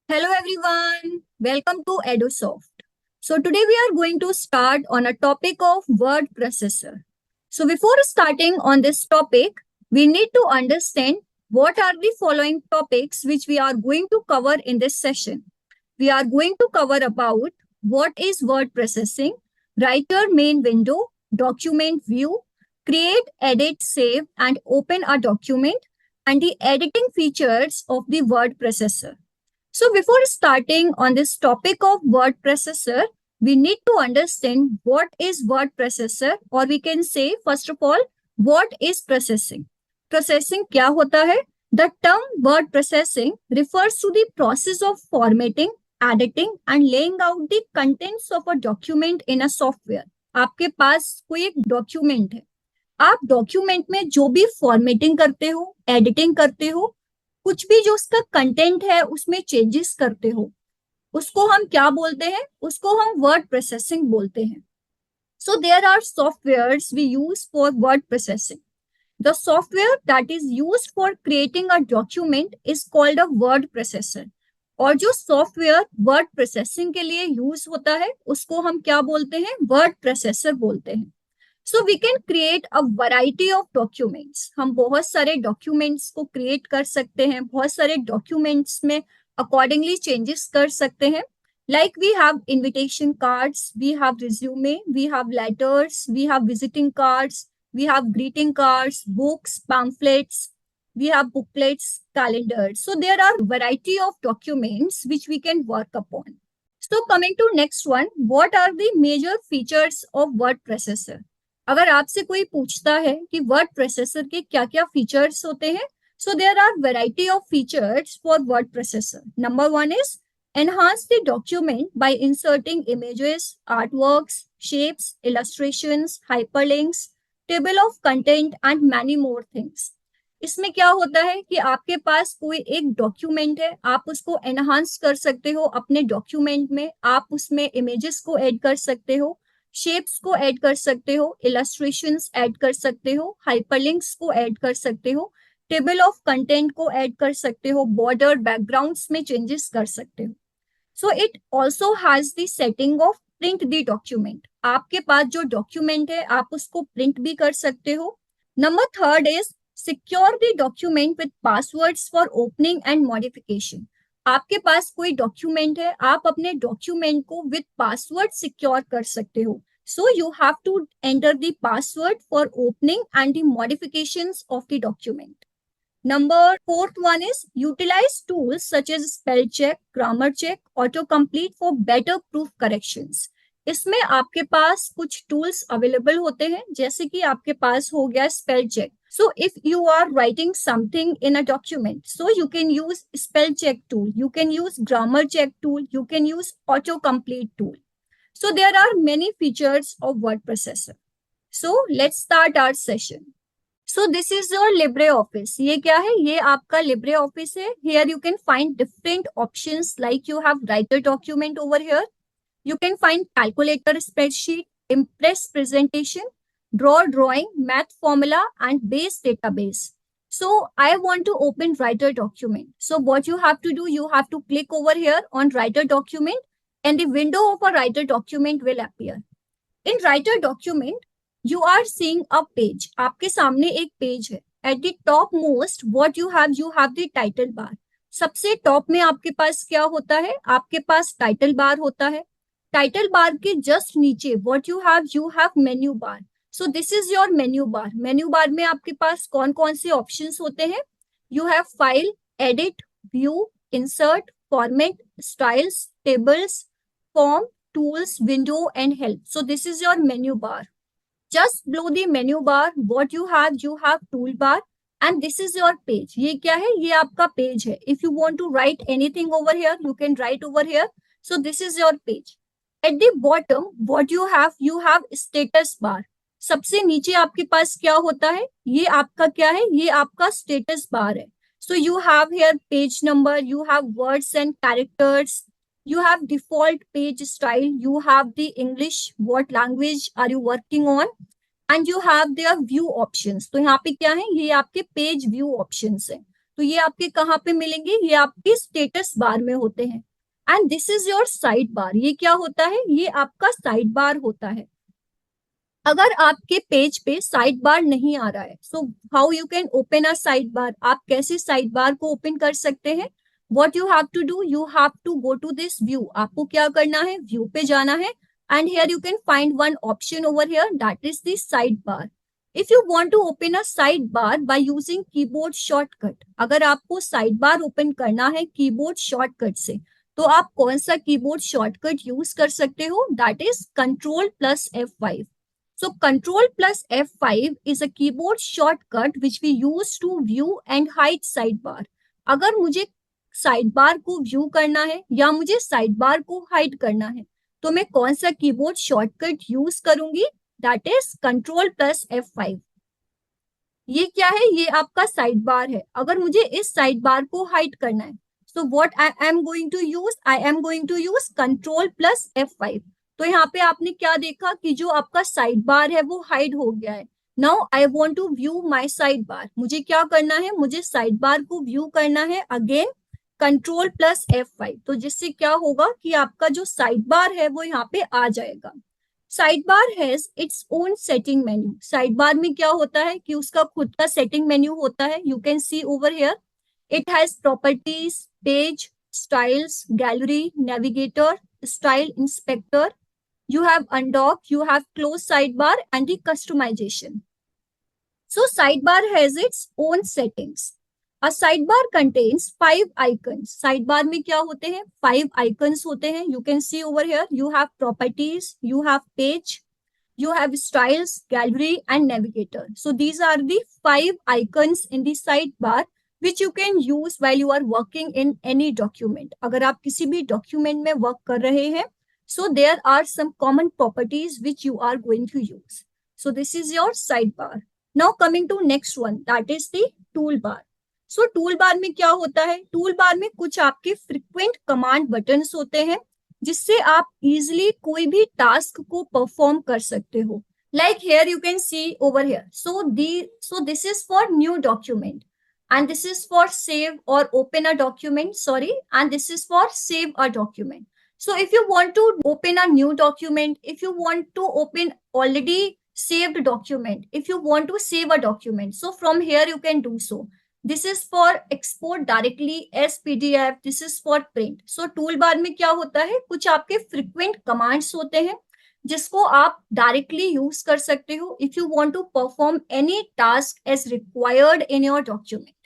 Hello everyone, welcome to EduSoft. So today we are going to start on a topic of word processor. So before starting on this topic, we need to understand what are the following topics which we are going to cover in this session. We are going to cover about what is word processing, writer main window, document view, create, edit, save and open a document, and the editing features of the word processor. So before starting on this topic of word processor, we need to understand what is word processor, or we can say first of all, what is processing. Processing क्या होता है? The term word processing refers to the process of formatting, editing and laying out the contents of a document in a software. आपके पास कोई एक document है, आप document में जो भी फॉर्मेटिंग करते हो, एडिटिंग करते हो, कुछ भी जो उसका कंटेंट है उसमें चेंजेस करते हो, उसको हम क्या बोलते हैं? उसको हम वर्ड प्रोसेसिंग बोलते हैं. So there are softwares we use for word processing. The software that is used for creating a document is called a word processor. और जो सॉफ्टवेयर वर्ड प्रोसेसिंग के लिए यूज होता है उसको हम क्या बोलते हैं? वर्ड प्रोसेसर बोलते हैं. So we can create a variety of documents. हम बहुत सारे डॉक्यूमेंट्स को क्रिएट कर सकते हैं, बहुत सारे डॉक्यूमेंट्स में अकॉर्डिंगली चेंजेस कर सकते हैं. Like we have invitation cards, we have resume, we have letters, we have visiting cards, we have greeting cards, books, pamphlets, we have booklets, calendars. So there are variety of documents which we can work upon. So coming to next one, what are the major features of word processor? अगर आपसे कोई पूछता है कि word processor के क्या क्या features होते हैं, so there are variety of features for word processor. Number one is enhance the document by inserting images, artworks, shapes, illustrations, hyperlinks, table of content and many more things. इसमें क्या होता है कि आपके पास कोई एक डॉक्यूमेंट है, आप उसको एनहांस कर सकते हो अपने डॉक्यूमेंट में. आप उसमें इमेजेस को ऐड कर सकते हो, शेप्स को ऐड कर सकते हो, इलस्ट्रेशंस ऐड कर सकते हो, हाइपरलिंक्स को ऐड कर सकते हो, टेबल ऑफ कंटेंट को ऐड कर सकते हो, बॉर्डर बैकग्राउंड्स में चेंजेस कर सकते हो. So it also has the setting of print the document. आपके पास जो डॉक्यूमेंट है आप उसको प्रिंट भी कर सकते हो. Number third is secure the document with passwords for opening and modification. आपके पास कोई डॉक्यूमेंट है, आप अपने डॉक्यूमेंट को विद पासवर्ड सिक्योर कर सकते हो. So you have to enter the password for opening and the modifications of the document. Number fourth one is utilize tools such as spell check, grammar check, autocomplete for better proof corrections. इसमें आपके पास कुछ tools available होते हैं, जैसे कि आपके पास हो गया spell check. So if you are writing something in a document, so you can use spell check tool, you can use grammar check tool, you can use autocomplete tool. So there are many features of word processor. So let's start our session. So this is your LibreOffice. ये क्या है? ये आपका LibreOffice है. Here you can find different options like you have writer document over here. You can find calculator spreadsheet, impress presentation, draw drawing, math formula and base database. So I want to open writer document. So what you have to do, you have to click over here on writer document and the window of a writer document will appear. In writer document, you are seeing a page. आपके सामने एक page है. At the top most, what you have the title bar. सबसे top में आपके पास क्या होता है? आपके पास टाइटल बार होता है. टाइटल बार के जस्ट नीचे what you have menu bar. So this is your menu bar. Menu bar में आपके पास कौन कौन से ऑप्शंस होते हैं? You have file, edit, view, insert, format, styles, tables, form, tools, window and help. So this is your menu bar. Just below the menu bar, what you have toolbar and this is your page. ये क्या है? ये आपका page है. If you want to write anything over here, you can write over here. So this is your page. At the bottom, what you have status bar. सबसे नीचे आपके पास क्या होता है? ये आपका क्या है? ये आपका status bar है. So you have here page number, you have words and characters, you have default page style, you have the English, what language are you working on, and you have their view options. तो यहाँ पे क्या है? ये आपके page view options हैं. तो ये आपके कहाँ पे मिलेंगे, ये आपके स्टेटस बार में होते हैं। And this is your side bar, ये क्या होता है, ये आपका साइड बार होता है। अगर आपके पेज पे साइड बार नहीं आ रहा है, so how you can open a side bar, आप कैसे साइड बार को ओपन कर सकते हैं? What you have to do, you have to go to this view, आपको क्या करना है, व्यू पे जाना है। And here you can find one option over here, that is the side bar. If you want to open a side bar by using keyboard shortcut, अगर आपको side bar open करना है कीबोर्ड शॉर्टकट से, तो आप कौन सा keyboard shortcut use कर सकते हो, that is control plus F5। So Control plus F5 is a keyboard shortcut which we use to view and hide sidebar. अगर मुझे साइडबार को व्यू करना है या मुझे साइडबार को हाइड करना है, तो मैं कौन सा कीबोर्ड शॉर्टकट यूज करूंगी, that is control plus F5। ये क्या है, ये आपका साइड बार है। अगर मुझे इस साइड बार को हाइड करना है, so what I am going to use, I am going to use control plus F5। तो यहाँ पे आपने क्या देखा कि जो आपका साइड बार है वो हाइड हो गया है। Now I want to view my side bar, मुझे क्या करना है, मुझे साइड बार को व्यू करना है अगेन कंट्रोल प्लस F5। तो जिससे क्या होगा कि आपका जो साइड बार है वो यहाँ पे आ जाएगा। Side bar has its own setting menu, side bar में क्या होता है कि उसका खुद का सेटिंग मेन्यू होता है। You can see over here, it has properties, page, styles, gallery, navigator, style inspector, you have undock, you have close sidebar and the customization. So sidebar has its own settings. A sidebar contains 5 icons. Sidebar में क्या होते हैं, 5 icons होते हैं। You can see over here, you have properties, you have page, you have styles, gallery and navigator. So these are the 5 icons in the sidebar which you can use while you are working in any document. अगर आप किसी भी document में work कर रहे हैं, so there are some common properties which you are going to use. So this is your sidebar. Now coming to next one, that is the toolbar. So toolbar में क्या होता है, toolbar में कुछ आपके frequent command buttons होते हैं जिससे आप इजिली कोई भी टास्क को परफॉर्म कर सकते हो। Like here you can see over here, so this is for new document and this is for save और open a document, sorry, and this is for save a document. So if you want to open a new document, if you want to open already saved document, if you want to save a document, so from here you can do so. This is for export directly as PDF, this is for print. So toolbar में क्या होता है, कुछ आपके frequent commands होते हैं जिसको आप directly use कर सकते हो if you want to perform any task as required in your document.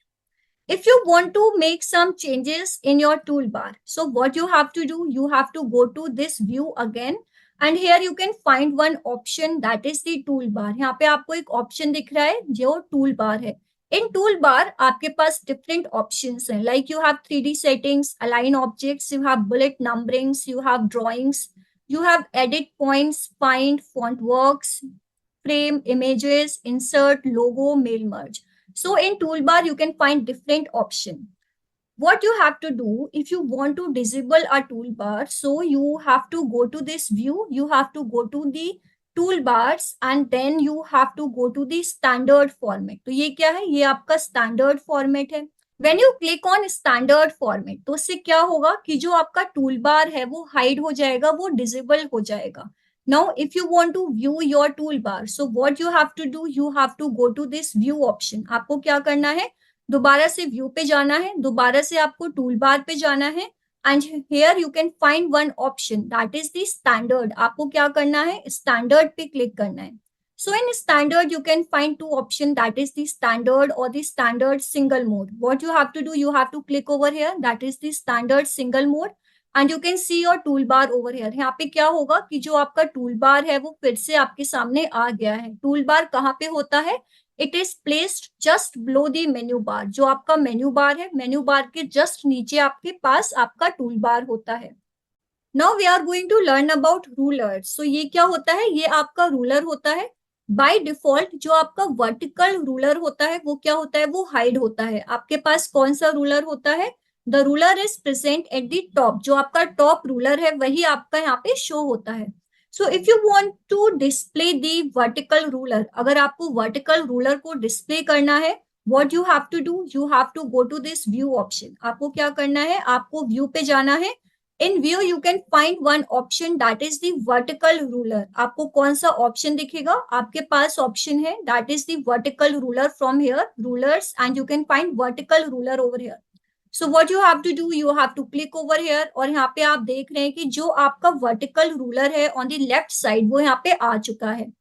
If you want to make some changes in your toolbar, so what you have to do, you have to go to this view again and here you can find one option, that is the toolbar. यहाँ पे आपको एक option दिख रहा है जो toolbar है। In toolbar आपके पास different options हैं, like you have 3D settings, align objects, you have bullet numberings, you have drawings, you have edit points, find, font works, frame, images, insert, logo, mail merge. So in toolbar, you can find different option. What you have to do if you want to disable a toolbar, so you have to go to this view, you have to go to the toolbars and then you have to go to the standard format. तो ये क्या है, ये आपका standard format है। When you click on standard format, तो उससे क्या होगा कि जो आपका toolbar है वो hide हो जाएगा, वो disable हो जाएगा। Now, if you want to view your toolbar, so what you have to do, you have to go to this view option. आपको क्या करना है, दोबारा से व्यू पे जाना है, दोबारा से आपको टूल बार पे जाना है and here you can find one option, that is the standard. आपको क्या करना है, स्टैंडर्ड पे क्लिक करना है। So in standard you can find two option, that is the standard और the standard single mode. What you have to do, you have to click over here, that is the standard single mode and you can see your toolbar over here. यहाँ पे क्या होगा कि जो आपका toolbar है वो फिर से आपके सामने आ गया है। टूलबार कहाँ पे होता है, it is placed just below the menu bar. जो आपका मेन्यू बार है, मेन्यू बार के जस्ट नीचे आपके पास आपका टूल बार होता है। Now we are going to learn about ruler. So ये क्या होता है, ये आपका रूलर होता है। बाय डिफॉल्ट जो आपका वर्टिकल रूलर होता है वो क्या होता है, वो हाइड होता है। आपके पास कौन सा रूलर होता है, the ruler is present at the top. जो आपका टॉप रूलर है वही आपका यहाँ पे शो होता है। So if you want to display the vertical ruler, अगर आपको vertical ruler को display करना है, what you have to do, you have to go to this view option. आपको क्या करना है, आपको व्यू पे जाना है. In view you can find one option that is the vertical ruler. आपको कौन सा ऑप्शन दिखेगा, आपके पास ऑप्शन है that is the vertical ruler. From here rulers and you can find vertical ruler over here. So what you have to do, you have to click over here और यहाँ पे आप देख रहे हैं कि जो आपका vertical ruler है on the left side वो यहाँ पे आ चुका है.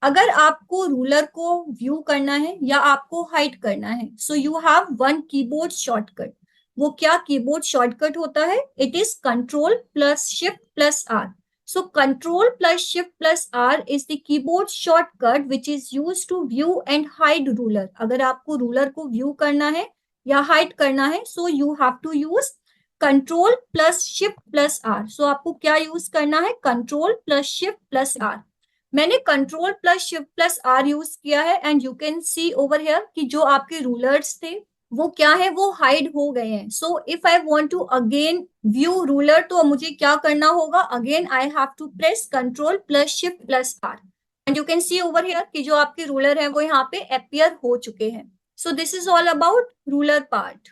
अगर आपको रूलर को व्यू करना है या आपको हाइड करना है, so you have one keyboard shortcut. वो क्या कीबोर्ड शॉर्टकट होता है, it is control plus shift plus R. So control plus shift plus R is the keyboard shortcut which is use to view and hide ruler. अगर आपको ruler को view करना है या हाइड करना है, so you have to use control plus shift plus R. So आपको क्या यूज करना है, control plus shift plus R. मैंने control plus shift plus R use किया है and you can see over here कि जो आपके रूलर्स थे वो क्या है, वो हाइड हो गए हैं. So if I want to again view ruler तो मुझे क्या करना होगा, again I have to press control plus shift plus R and you can see over here कि जो आपके रूलर है वो यहाँ पे अपीयर हो चुके हैं. सो this is all about ruler part.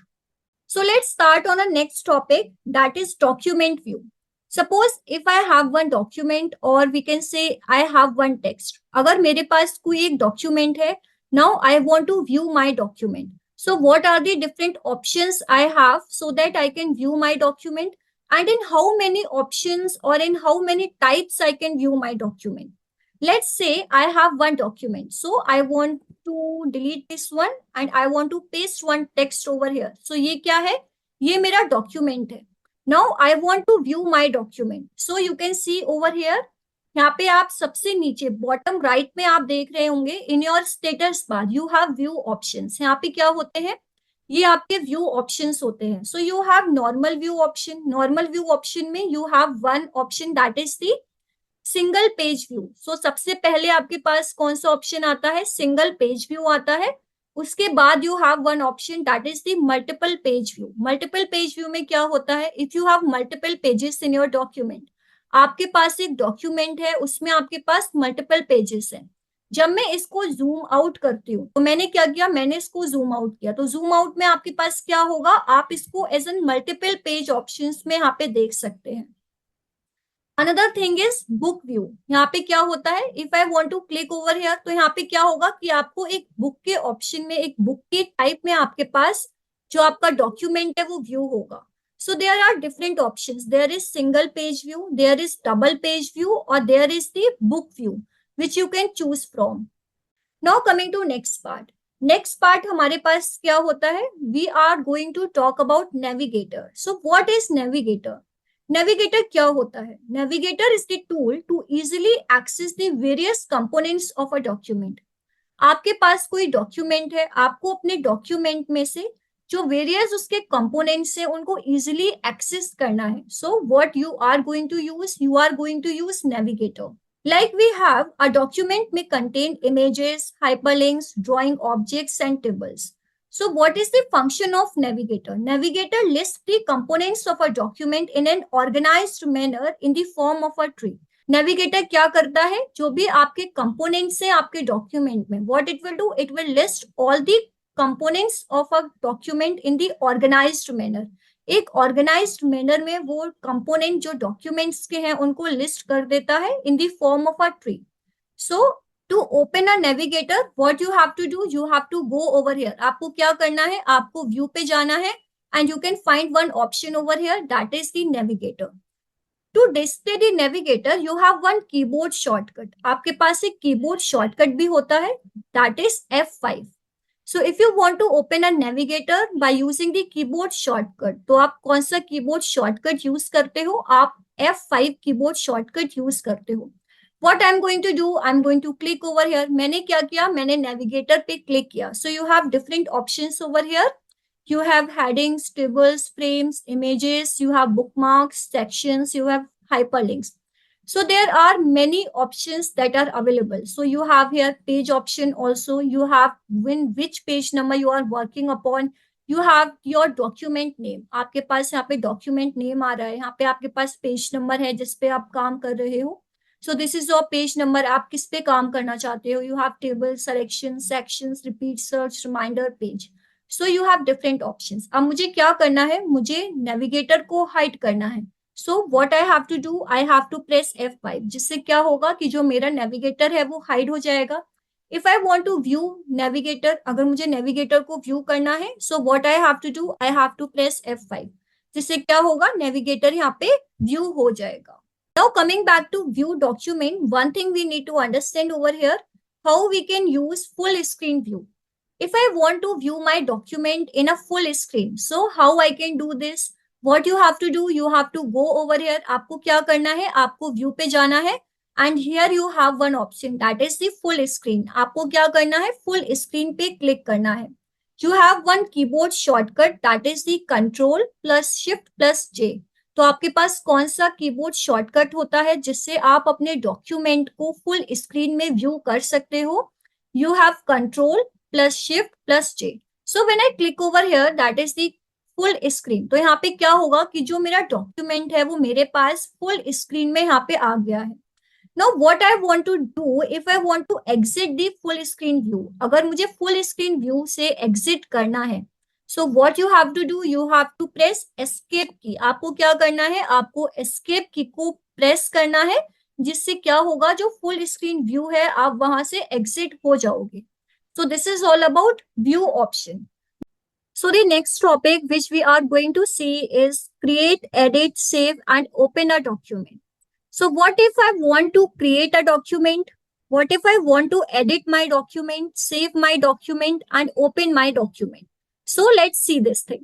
So let's start on a next topic, that is document view. Suppose if I have one document or we can say I have one text. अगर मेरे पास कोई एक document है, now I want to view my document. So what are the different options I have so that I can view my document, and in how many options or in how many types I can view my document. Let's say I have one document. So I want to delete this one and I want to paste one text over here. So ये क्या है, ये मेरा document है. Now I want to view my document. So you can see over here, यहाँ पे आप सबसे नीचे bottom right में आप देख रहे होंगे in your status bar you have view options. यहाँ पे क्या होते हैं, ये आपके view options होते हैं. So you have normal view option. Normal view option में you have one option that is the single page view. So सबसे पहले आपके पास कौन सा ऑप्शन आता है, सिंगल पेज व्यू आता है. उसके बाद you have one option that is the multiple page view. Multiple page view में क्या होता है, if you have multiple pages in your document, आपके पास एक डॉक्यूमेंट है उसमें आपके पास मल्टीपल पेजेस हैं. जब मैं इसको जूम आउट करती हूँ तो मैंने क्या किया, मैंने इसको जूम आउट किया, तो जूम आउट में आपके पास क्या होगा, आप इसको as an multiple page options में यहाँ पे देख सकते हैं. Another thing is book view. यहाँ पे क्या होता है, if I want to click over here तो यहाँ पे क्या होगा कि आपको एक बुक के ऑप्शन में, एक बुक के टाइप में आपके पास जो आपका डॉक्यूमेंट है वो व्यू होगा. So there are different options. There is single page view, there is double page view और there is the book view which you can choose from. Now coming to next part. Next part हमारे पास क्या होता है, we are going to talk about navigator. So what is navigator. Navigator क्या होता है, navigator is the tool to easily access the various components of a document. आपके पास कोई डॉक्यूमेंट है, आपको अपने डॉक्यूमेंट में से जो वेरियस उसके कंपोनेंट्स हैं उनको इजीली एक्सेस करना है. So what you are going to use, you are going to use navigator. Like we have a document may contain images, hyperlinks, drawing objects and tables. So what is the function of navigator? Navigator lists the components of a document in an organized manner in the form of a tree. Navigator क्या करता है, जो भी आपके components हैं आपके document में, what it will do, it will list all the components of a document in the organized manner. एक ऑर्गेनाइज्ड मैनर में वो कंपोनेंट जो डॉक्यूमेंट्स के हैं उनको लिस्ट कर देता है in the form of a tree. So to open a navigator what you have to do, you have to go over here. आपको क्या करना है, आपको व्यू पे जाना है and you can find one option over here that is the navigator. To display the navigator you have one keyboard shortcut. आपके पास एक कीबोर्ड शॉर्टकट भी होता है that is F5. So if you want to open a navigator by using the keyboard shortcut, तो आप कौन सा कीबोर्ड शॉर्टकट यूज करते हो, आप F5 कीबोर्ड शॉर्टकट यूज करते हो. What I'm going to do, I'm going to click over here. मैंने क्या किया, मैंने नेविगेटर पे क्लिक किया. So you have different options over here. You have headings, tables, frames, images, you have bookmarks, sections, you have hyperlinks. So there are many options that are available. So you have here page option also. You have which page number you are working upon. You have your document name. आपके पास यहाँ पे document name आ रहा है, यहाँ पे आपके पास page number है जिस पे आप काम कर रहे हो. So this is your page number, आप किस पे काम करना चाहते हो. You have table, selection, sections, repeat search, reminder page. So you have different options. अब मुझे क्या करना है, मुझे नेविगेटर को हाइड करना है. So what I have to do, I have to press F5, जिससे क्या होगा कि जो मेरा नेविगेटर है वो हाइड हो जाएगा. If I want to view navigator, अगर मुझे नेविगेटर को व्यू करना है, so what I have to do, I have to press F5, जिससे क्या होगा, नेविगेटर यहाँ पे व्यू हो जाएगा. Now coming back to view document, one thing we need to understand over here, how we can use full screen view. If I want to view my document in a full screen, so how I can do this? What you have to do, you have to go over here. आपको क्या करना है, आपको view पे जाना है and here you have one option, that is the full screen. आपको क्या करना है, full screen पे click करना है. You have one keyboard shortcut, that is the Control plus Shift plus J. तो आपके पास कौन सा कीबोर्ड शॉर्टकट होता है जिससे आप अपने डॉक्यूमेंट को फुल स्क्रीन में व्यू कर सकते हो. You have control plus shift plus J. So when I click over here, that is the full screen. तो यहाँ पे क्या होगा कि जो मेरा डॉक्यूमेंट है वो मेरे पास फुल स्क्रीन में यहाँ पे आ गया है. Now what I want to do, if I want to exit the full screen view, अगर मुझे full screen view से exit करना है, so what you have to do, you have to press escape key. आपको क्या करना है, आपको escape key को press करना है, जिससे क्या होगा, जो full screen view है आप वहां से exit हो जाओगे. So this is all about view option. So the next topic which we are going to see is create, edit, save and open a document. So what if I want to create a document? What if I want to edit my document, save my document and open my document? So let's see this thing.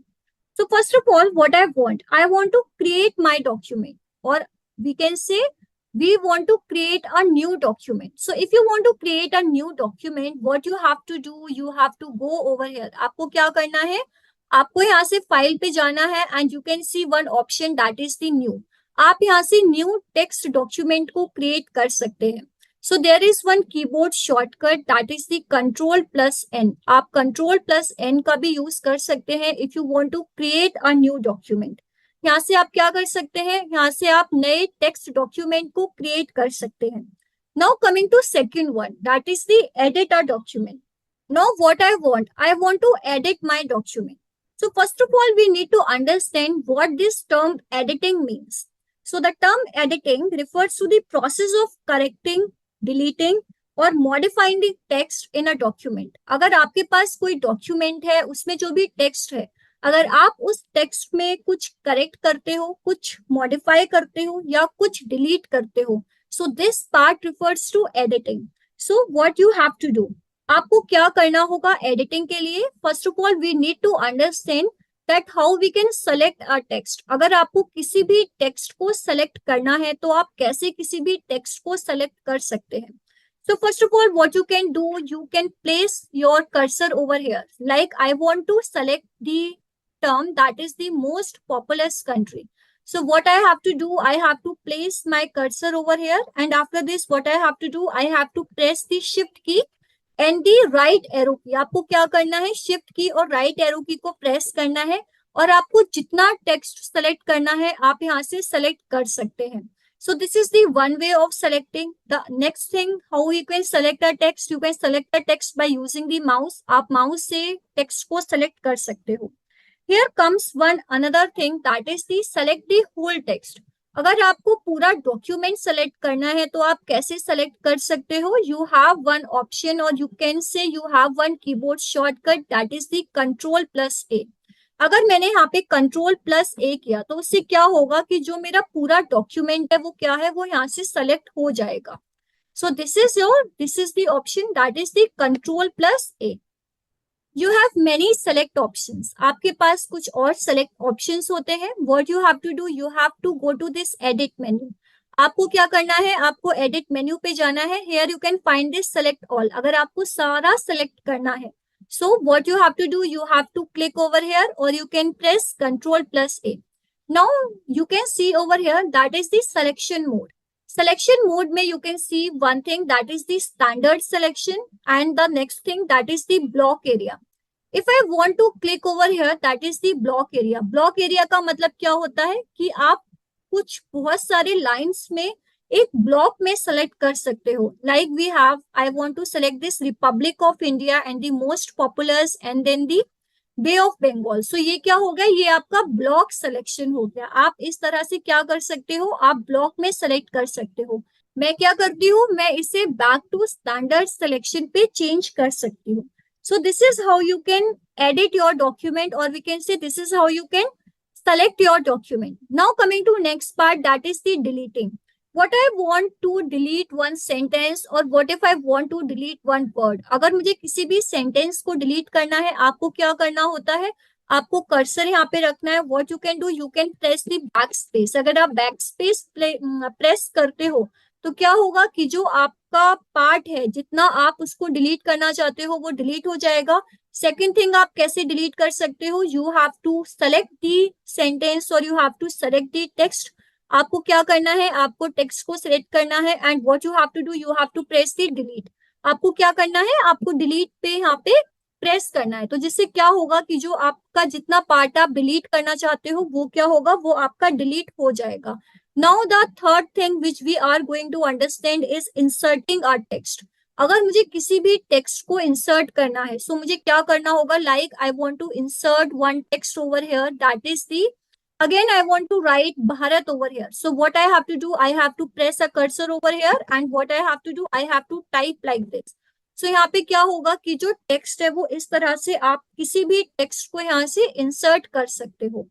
So first of all, what I want to create my document, or we can say we want to create a new document. So if you want to create a new document, what you have to do, you have to go over here. आपको क्या करना है, आपको यहाँ से file पे जाना है and you can see one option, that is the new. आप यहाँ से न्यू टेक्स्ट डॉक्यूमेंट को क्रिएट कर सकते हैं. So there is one keyboard shortcut, that is the control plus N. आप कंट्रोल प्लस एन का भी यूज कर सकते हैं if you want to create a new document. यहाँ से आप क्या कर सकते हैं, यहाँ से आप नए टेक्स्ट डॉक्यूमेंट को क्रिएट कर सकते हैं. Now coming to second one, that is the edit a document. Now what I want to edit my document. So first of all, we need to understand what this term editing means. So the term editing refers to the process of correcting, deleting और modifying the text in a document. अगर आपके पास कोई document है, उसमें जो भी text है, अगर आप उस टेक्स्ट में कुछ करेक्ट करते हो, कुछ मॉडिफाई करते हो या कुछ डिलीट करते हो, so this part refers to editing. So what you have to do, आपको क्या करना होगा एडिटिंग के लिए. First of all we need to understand that how we can select a text. अगर आपको किसी भी टेक्स्ट को सेलेक्ट करना है तो आप कैसे किसी भी टेक्स्ट को सेलेक्ट कर सकते हैं. So first of all, what you can do, you can place your cursor over here. Like I want to select the term that is the most populous country. So what I have to do, I have to place my cursor over here, and after this what I have to do, I have to press the shift key and the right arrow key. आपको क्या करना है, shift key और right arrow key को press करना है और आपको जितना टेक्स्ट सेलेक्ट करना है आप यहाँ से सेलेक्ट कर सकते हैं. So this is the one way of selecting. The next thing, how you can select a text, you can select the text by using the mouse. आप mouse से text को select कर सकते हो. Here comes one another thing, that is the select the whole text. अगर आपको पूरा document select करना है तो आप कैसे सेलेक्ट कर सकते हो. यू हैव वन ऑप्शन और you can say you have one keyboard shortcut, that is the control plus A. अगर मैंने यहाँ पे कंट्रोल प्लस ए किया तो उससे क्या होगा कि जो मेरा पूरा डॉक्यूमेंट है वो क्या है, वो यहाँ से सेलेक्ट हो जाएगा. सो this is the option, that is the control plus A. You have many select options. आपके पास कुछ और select options होते हैं. What you have to do, you have to go to this edit menu. आपको क्या करना है, आपको edit menu पे जाना है. Here you can find this select all. अगर आपको सारा select करना है, so what you have to do, you have to click over here or you can press Control plus A. Now you can see over here, that is the selection mode. Selection mode में you can see one thing, that is the standard selection, and the next thing, that is the block area. If I want to click over here, that is the block area. Block area का मतलब क्या होता है कि आप कुछ बहुत सारे लाइंस में एक ब्लॉक में सेलेक्ट कर सकते हो. Like we have, I want to select this Republic of India and the most popular and then the Bay of Bengal. So ये क्या हो गया, ये आपका ब्लॉक सिलेक्शन हो गया. आप इस तरह से क्या कर सकते हो, आप ब्लॉक में सेलेक्ट कर सकते हो. मैं क्या करती हूँ, मैं इसे बैक टू स्टैंडर्ड सिलेक्शन पे चेंज कर सकती हूँ. सो this is how you can edit your document, or we can say this is how you can select your document. Now coming to next part, that is the deleting. What I want to delete one sentence, or what if I want to delete one word. अगर मुझे किसी भी sentence को delete करना है, आपको क्या करना होता है, आपको कर्सर यहाँ पे रखना है. What you can do, you can press the backspace. अगर आप backspace प्रेस करते हो तो क्या होगा कि जो आपका पार्ट है, जितना आप उसको डिलीट करना चाहते हो वो डिलीट हो जाएगा. सेकेंड थिंग, आप कैसे डिलीट कर सकते हो, you have to select the sentence और you have to select the text. आपको क्या करना है, आपको टेक्स्ट को सिलेक्ट करना है and what you have to do, you have to press the delete. आपको क्या करना है, आपको डिलीट पे यहाँ पे प्रेस करना है. तो जिससे क्या होगा कि जो आपका जितना पार्ट आप डिलीट करना चाहते हो वो क्या होगा, वो आपका डिलीट हो जाएगा. Now the third thing which we are going to understand is inserting our text. अगर मुझे किसी भी टेक्स्ट को इंसर्ट करना है, सो मुझे क्या करना होगा, like I want to insert one text over here, that is the, again I want to write Bharat over here. So what I have to do, I have to press a cursor over here and what I have to do, I have to type like this. So यहाँ पे क्या होगा कि जो text है वो इस तरह से आप किसी भी टेक्स्ट को यहाँ से इंसर्ट कर सकते हो.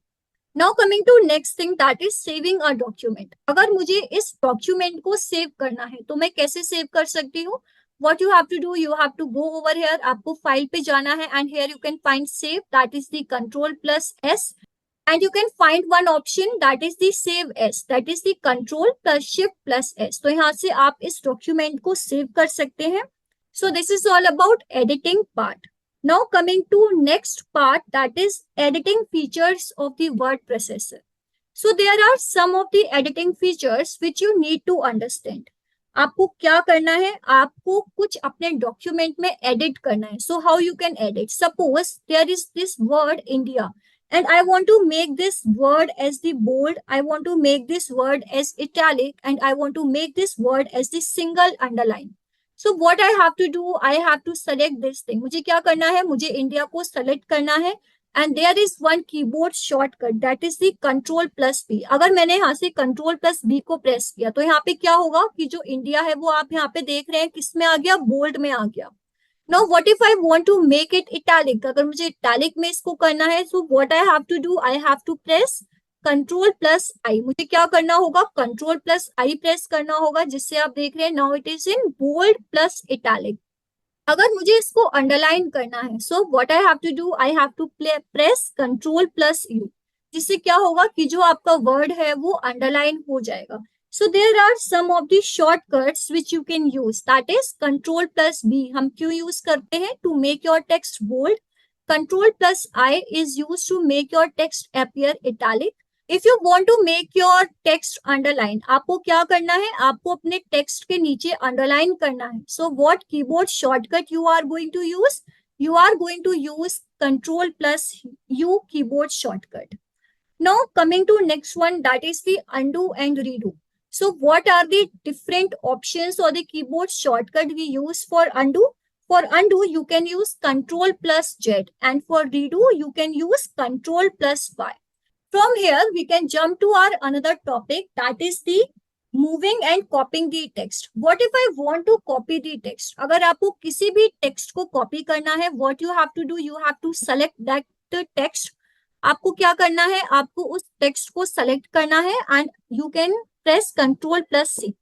Now coming to next thing, that is saving a document. अगर मुझे इस डॉक्यूमेंट को सेव करना है तो मैं कैसे सेव कर सकती हूँ. What you have to do, you have to go over here, आपको फाइल पे जाना है and here you can find save, that is the control plus S, and you can find one option that is the save as, that is the control plus shift plus S. तो यहाँ से आप इस document को save कर सकते हैं. So this is all about editing part. Now coming to next part, that is editing features of the word processor. So there are some of the editing features which you need to understand. आपको क्या करना है, आपको कुछ अपने document में edit करना है. So how you can edit, suppose there is this word India and I want to make this word as the bold, I want to make this word as italic, and I want to make this word as the single underline. So what I have to do, I have to select this thing. मुझे क्या करना है, मुझे India को select करना है and there is one keyboard shortcut that is the control plus B. अगर मैंने यहाँ से control plus B को प्रेस किया तो यहाँ पे क्या होगा कि जो इंडिया है वो आप यहाँ पे देख रहे हैं किस में आ गया, बोल्ड में आ गया. Now what if I want to make it italic? अगर मुझे italic में इसको करना है, so what I have to do, I have to press Control plus I. मुझे क्या करना होगा, Control plus I प्रेस करना होगा, जिससे आप देख रहे हैं now it is in bold plus italic. अगर मुझे इसको अंडरलाइन करना है, so what I have to do, I have to press Control plus U, जिससे क्या होगा कि जो आपका वर्ड है वो अंडरलाइन हो जाएगा. So there are some of the shortcuts which you can use, that is Control plus B. हम क्यों यूज करते हैं, to make your text bold. Control plus I is used to make your text appear italic. If you want to make your text underline, आपको क्या करना है, आपको अपने टेक्स्ट के नीचे अंडरलाइन करना है. So what keyboard shortcut you are going to use, you are going to use Control plus U keyboard shortcut. Now coming to next one, that is the undo and redo. So what are the different options or the keyboard shortcut we use for undo? For undo, you can use Control plus Z, and for redo, you can use Control plus Y. From here, we can jump to our another topic, that is the moving and copying the text. What if I want to copy the text? अगर आपको किसी भी text को copy करना है, what you have to do, you have to select that text. आपको क्या करना है, आपको उस टेक्स्ट को सेलेक्ट करना है and you can press control plus C.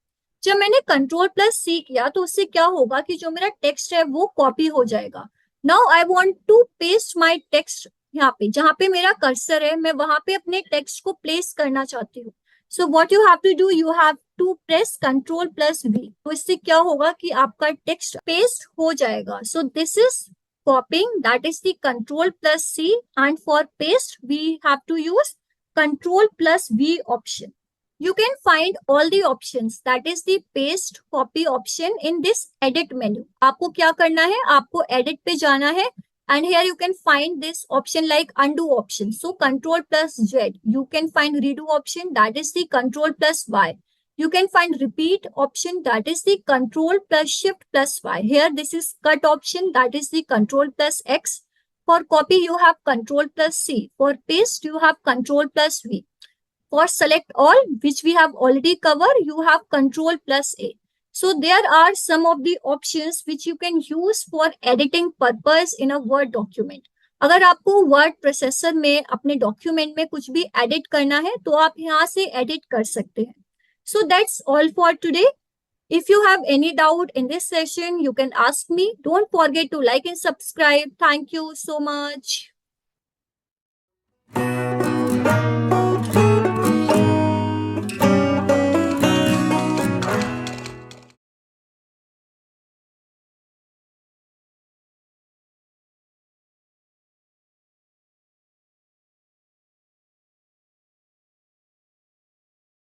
जब मैंने कंट्रोल प्लस सी किया तो उससे क्या होगा कि जो मेरा टेक्स्ट है वो कॉपी हो जाएगा. Now I want to paste my text, यहाँ पे जहाँ पे मेरा कर्सर है मैं वहां पे अपने टेक्स्ट को प्लेस करना चाहती हूँ. So what you have to do, you have to press control plus V. तो इससे क्या होगा कि आपका टेक्स्ट पेस्ट हो जाएगा. सो this is copying, that is the Control plus C, and for paste we have to use Control plus V option. You can find all the options, that is the paste copy option, in this edit menu. आपको क्या करना है, आपको edit पे जाना है and here you can find this option like undo option. So Control plus Z. You can find redo option, that is the Control plus Y. You can find repeat option, that is the control plus shift plus y. Here this is cut option, that is the control plus x. For copy you have control plus c. For paste you have control plus v. For select all, which we have already covered, you have control plus a. So there are some of the options which you can use for editing purpose in a Word document. अगर आपको word processor में अपने document में कुछ भी edit करना है तो आप यहाँ से एडिट कर सकते हैं. So that's all for today. If you have any doubt in this session, you can ask me. Don't forget to like and subscribe. Thank you so much.